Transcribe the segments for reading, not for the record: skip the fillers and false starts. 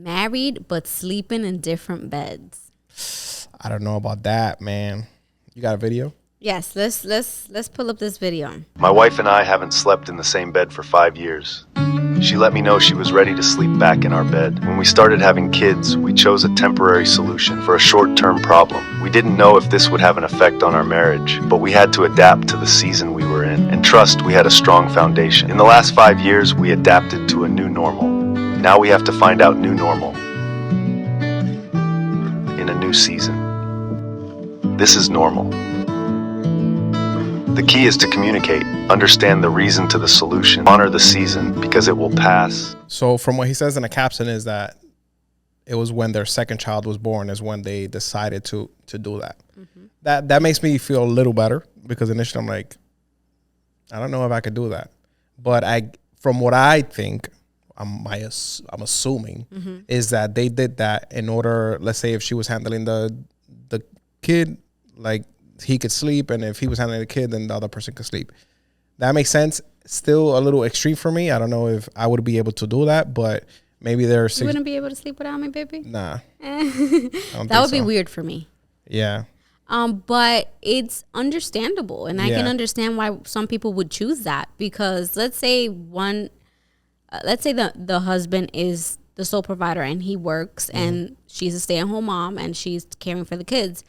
married but sleeping in different beds. I don't know about that, man. You got a video? Yes, let's pull up this video. My wife and I haven't slept in the same bed for 5 years. She let me know she was ready to sleep back in our bed. When we started having kids, we chose a temporary solution for a short-term problem. We didn't know if this would have an effect on our marriage, but we had to adapt to the season we were in and trust we had a strong foundation. In the last 5 years, we adapted to a new normal. Now we have to find out new normal in a new season. This is normal. The key is to communicate, understand the reason to the solution, honor the season because it will pass. So from what he says in the caption is that it was when their second child was born is when they decided to do that. Mm-hmm. That makes me feel a little better because initially I'm like, I don't know if I could do that. But from what I think, I'm assuming is that they did that in order, let's say if she was handling the kid, like he could sleep, and if he was handling the kid, then the other person could sleep. That makes sense. Still a little extreme for me. I don't know if I would be able to do that, but maybe there's... You wouldn't be able to sleep without me, baby? Nah. That would be weird for me. Yeah. But it's understandable, and I can understand why some people would choose that, because let's say the husband is the sole provider and he works and she's a stay-at-home mom and she's caring for the kids.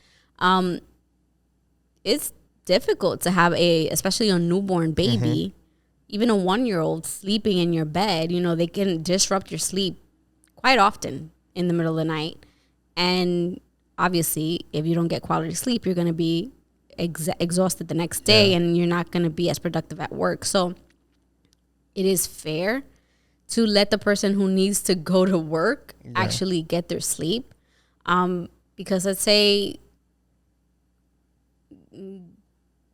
It's difficult to have especially a newborn baby, even a 1-year-old sleeping in your bed. You know, they can disrupt your sleep quite often in the middle of the night. And obviously, if you don't get quality sleep, you're going to be exhausted the next day and you're not going to be as productive at work. So it is fair to let the person who needs to go to work actually get their sleep. Because let's say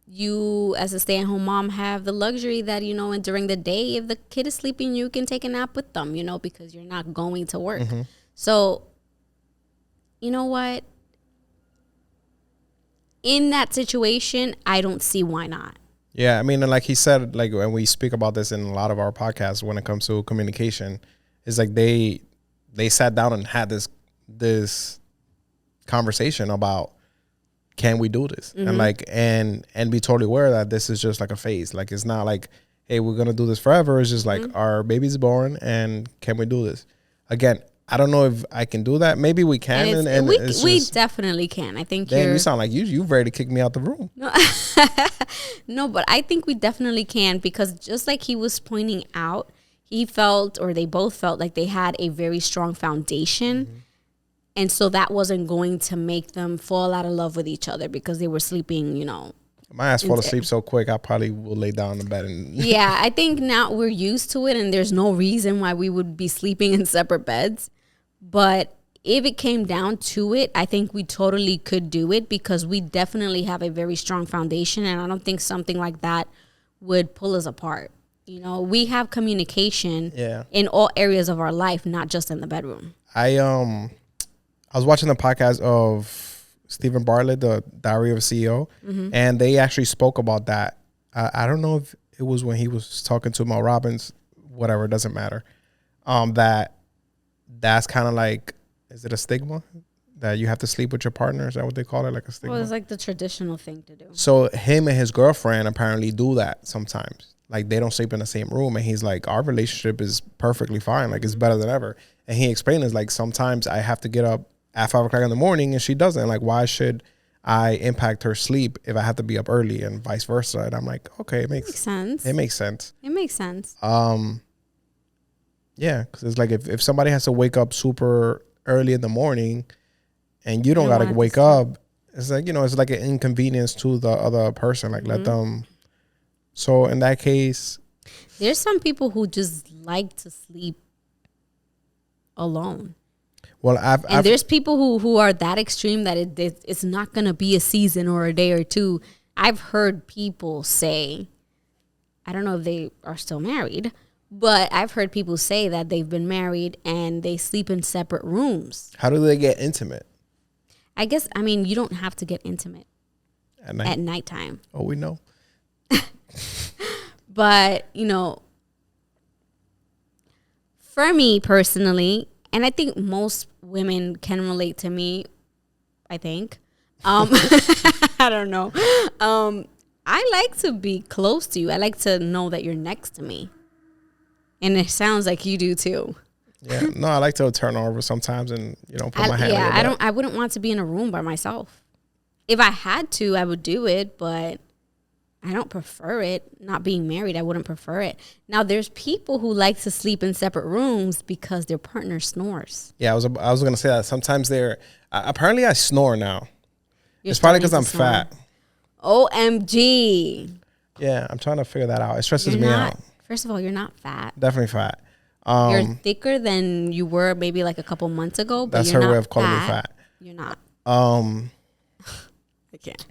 you as a stay-at-home mom have the luxury that, you know, and during the day, if the kid is sleeping, you can take a nap with them, you know, because you're not going to work. So, you know what? In that situation, I don't see why not. Yeah, I mean, and like he said, like when we speak about this in a lot of our podcasts, when it comes to communication, it's like they sat down and had this conversation about, can we do this? And like, and be totally aware that this is just like a phase. Like, it's not like, hey, we're going to do this forever. It's just like our baby's born and can we do this? Again, I don't know if I can do that. Maybe we can. And we definitely can. I think you sound like you ready to kick me out the room. No, no, but I think we definitely can, because just like he was pointing out, he felt, or they both felt like they had a very strong foundation. And so that wasn't going to make them fall out of love with each other because they were sleeping, you know. My ass fall asleep so quick, I probably will lay down in bed. Yeah, I think now we're used to it and there's no reason why we would be sleeping in separate beds. But if it came down to it, I think we totally could do it because we definitely have a very strong foundation. And I don't think something like that would pull us apart. You know, we have communication in all areas of our life, not just in the bedroom. I was watching the podcast of Stephen Bartlett, the Diary of a CEO, and they actually spoke about that. I don't know if it was when he was talking to Mel Robbins, whatever, it doesn't matter. That's kind of like, is it a stigma that you have to sleep with your partner? Is that what they call it, like a stigma? Well, it's like the traditional thing to do. So him and his girlfriend apparently do that sometimes. Like, they don't sleep in the same room, and he's like, our relationship is perfectly fine. Like, it's better than ever. And he explained it's like, sometimes I have to get up at 5 o'clock in the morning and she doesn't. Like, why should I impact her sleep if I have to be up early and vice versa? And I'm like, okay, it makes sense. It makes sense. It makes sense. Yeah, because it's like if somebody has to wake up super early in the morning and you don't got to wake up, it's like, you know, it's like an inconvenience to the other person. Like, let them. So in that case, there's some people who just like to sleep alone. Well, there's people who are that extreme that it's not going to be a season or a day or two. I've heard people say, I don't know if they are still married, but I've heard people say that they've been married and they sleep in separate rooms. How do they get intimate? I guess, I mean, you don't have to get intimate at nighttime. Oh, we know. But, you know, for me personally, and I think most women can relate to me. I think. I don't know. I like to be close to you. I like to know that you're next to me. And it sounds like you do too. Yeah. No, I like to turn over sometimes and, put my hand in your butt. I wouldn't want to be in a room by myself. If I had to, I would do it, but I don't prefer it. Not being married, I wouldn't prefer it. Now, there's people who like to sleep in separate rooms because their partner snores. Yeah, I was going to say that. Sometimes apparently I snore now. It's starting probably because to I'm snore. fat. OMG. Yeah, I'm trying to figure that out. It stresses me out. First of all, you're not fat. Definitely fat. You're thicker than you were maybe like a couple months ago. But That's you're her not way of calling me fat. fat. You're not. I can't.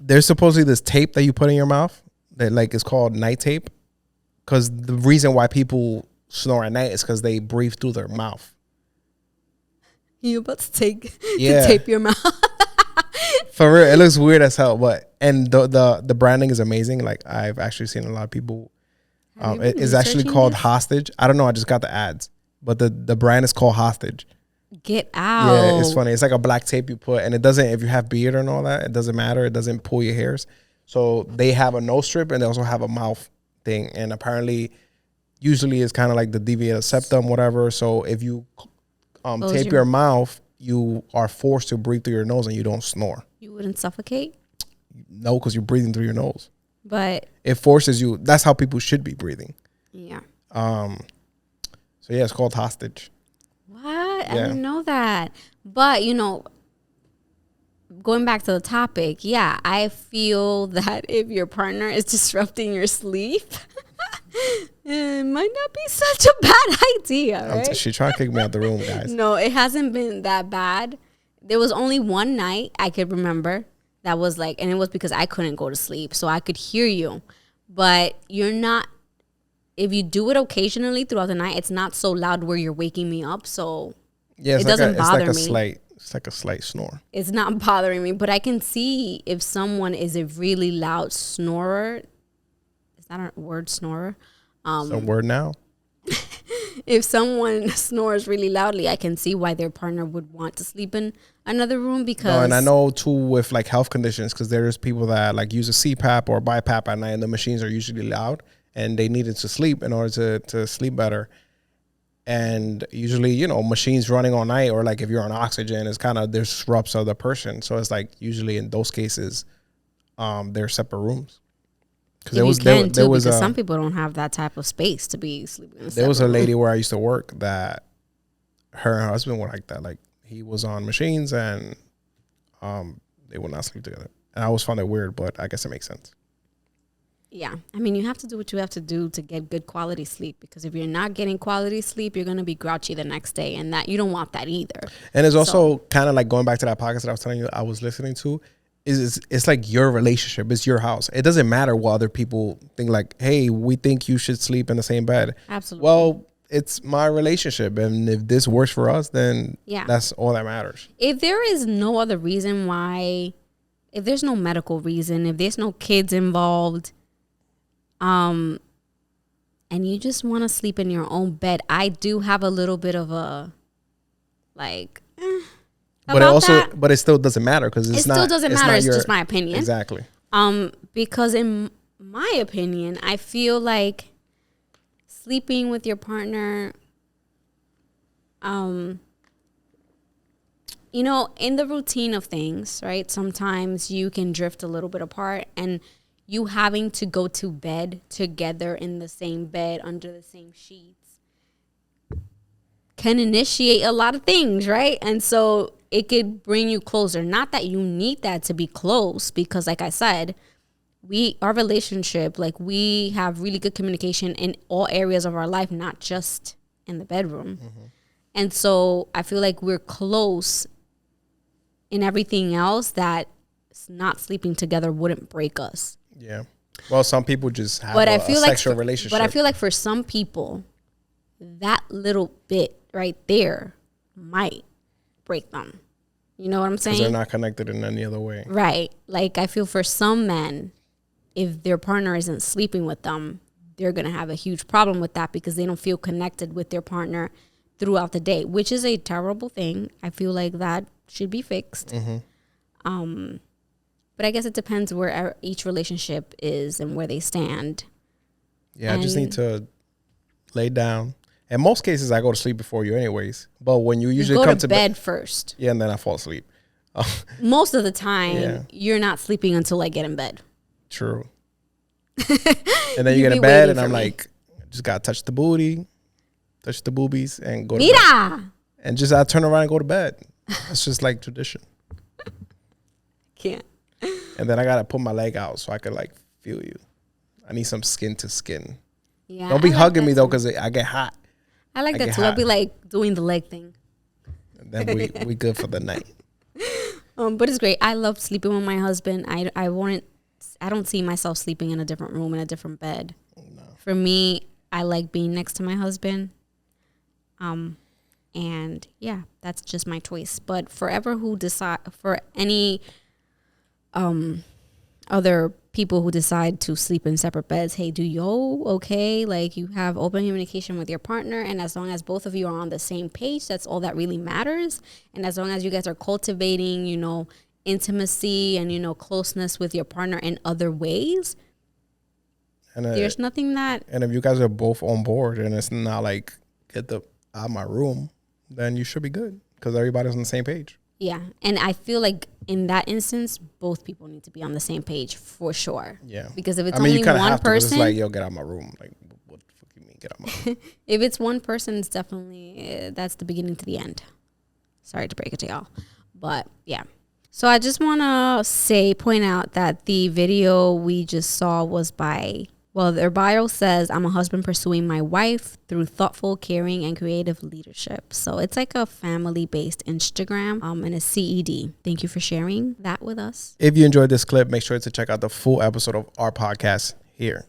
There's supposedly this tape that you put in your mouth that like is called night tape, because the reason why people snore at night is because they breathe through their mouth. You about to to Yeah. tape your mouth? For real, it looks weird as hell, and the branding is amazing. Like I've actually seen a lot of people. It is actually called Hostage. I don't know. I just got the ads, but the brand is called Hostage. Get out. Yeah, it's funny. It's like a black tape you put, and it doesn't. If you have beard and all that, it doesn't matter. It doesn't pull your hairs. So they have a nose strip, and they also have a mouth thing. And apparently, usually it's kind of like the deviated septum, whatever. So if you tape your mouth, you are forced to breathe through your nose, and you don't snore. You wouldn't suffocate? No, because you're breathing through your nose. But it forces you. That's how people should be breathing. Yeah. So yeah, it's called Hostage. What? I didn't know that. But going back to the topic, yeah, I feel that if your partner is disrupting your sleep, it might not be such a bad idea, right? She's trying to kick me out the room, guys. No, it hasn't been that bad. There was only one night I could remember that was like, and it was because I couldn't go to sleep, so I could hear you. But you're not, if you do it occasionally throughout the night, it's not so loud where you're waking me up, so yeah, it doesn't bother me. It's like a slight snore. It's not bothering me, but I can see if someone is a really loud snorer. Is that a word, snorer? It's a word now. If someone snores really loudly, I can see why their partner would want to sleep in another room because. No, and I know too with like health conditions, because there's people that like use a CPAP or BiPAP at night, and the machines are usually loud, and they needed to sleep in order to sleep better. And usually, machines running all night, or like if you're on oxygen, it's kind of disrupts other person. So it's like usually in those cases, they're separate rooms. Because some people don't have that type of space to be sleeping in a There was a lady room. where I used to work that her husband were like that. Like he was on machines and they would not sleep together. And I always found it weird, but I guess it makes sense. Yeah. I mean, you have to do what you have to do to get good quality sleep, because if you're not getting quality sleep, you're going to be grouchy the next day, and that you don't want that either. And it's also kind of like going back to that podcast that I was telling you I was listening to. It's like your relationship. It's your house. It doesn't matter what other people think. Like, hey, we think you should sleep in the same bed. Absolutely. Well, it's my relationship, and if this works for us, then that's all that matters. If there is no other reason why, if there's no medical reason, if there's no kids involved, and you just want to sleep in your own bed, I do have a little bit of a like. But it still doesn't matter, because it still doesn't matter. It's just my opinion. Exactly. Because in my opinion, I feel like sleeping with your partner, in the routine of things, right? Sometimes you can drift a little bit apart, and you having to go to bed together in the same bed under the same sheets can initiate a lot of things, right? And so it could bring you closer. Not that you need that to be close, because like I said, our relationship, like we have really good communication in all areas of our life, not just in the bedroom. Mm-hmm. And so I feel like we're close in everything else that not sleeping together wouldn't break us. Yeah. Well, some people just have a sexual relationship. But I feel like for some people, that little bit right there might break them. You know what I'm saying? Because they're not connected in any other way. Right. Like I feel for some men, if their partner isn't sleeping with them, they're going to have a huge problem with that, because they don't feel connected with their partner throughout the day, which is a terrible thing. I feel like that should be fixed. But I guess it depends where each relationship is and where they stand. Yeah, I just need to lay down. In most cases, I go to sleep before you anyways. But when you usually go come to bed first. Yeah, and then I fall asleep. Most of the time, you're not sleeping until I get in bed. True. And then you get in bed and I'm like, just got to touch the booty, touch the boobies and go to bed. And just I turn around and go to bed. It's just like tradition. Can't. And then I got to put my leg out so I could like feel you. I need some skin to skin. Yeah. Don't be hugging me though because I get hot. I like that too. I'll be like doing the leg thing. And then we good for the night. But it's great. I love sleeping with my husband. I don't see myself sleeping in a different room, in a different bed. No. For me, I like being next to my husband. And yeah, that's just my choice. But for any other people who decide to sleep in separate beds, hey, do you okay? Like, you have open communication with your partner, and as long as both of you are on the same page, that's all that really matters. And as long as you guys are cultivating, intimacy and, closeness with your partner in other ways, and there's nothing that... And if you guys are both on board and it's not like, get out of my room, then you should be good because everybody's on the same page. Yeah. And I feel like in that instance, both people need to be on the same page for sure. Yeah. Because if it's only one person... It's like, yo, get out of my room. Like, what the fuck you mean, get out of my room? If it's one person, it's definitely... that's the beginning to the end. Sorry to break it to y'all. But, yeah. So I just want to point out that the video we just saw was by... Well, their bio says, I'm a husband pursuing my wife through thoughtful, caring, and creative leadership. So it's like a family-based Instagram and a CED. Thank you for sharing that with us. If you enjoyed this clip, make sure to check out the full episode of our podcast here.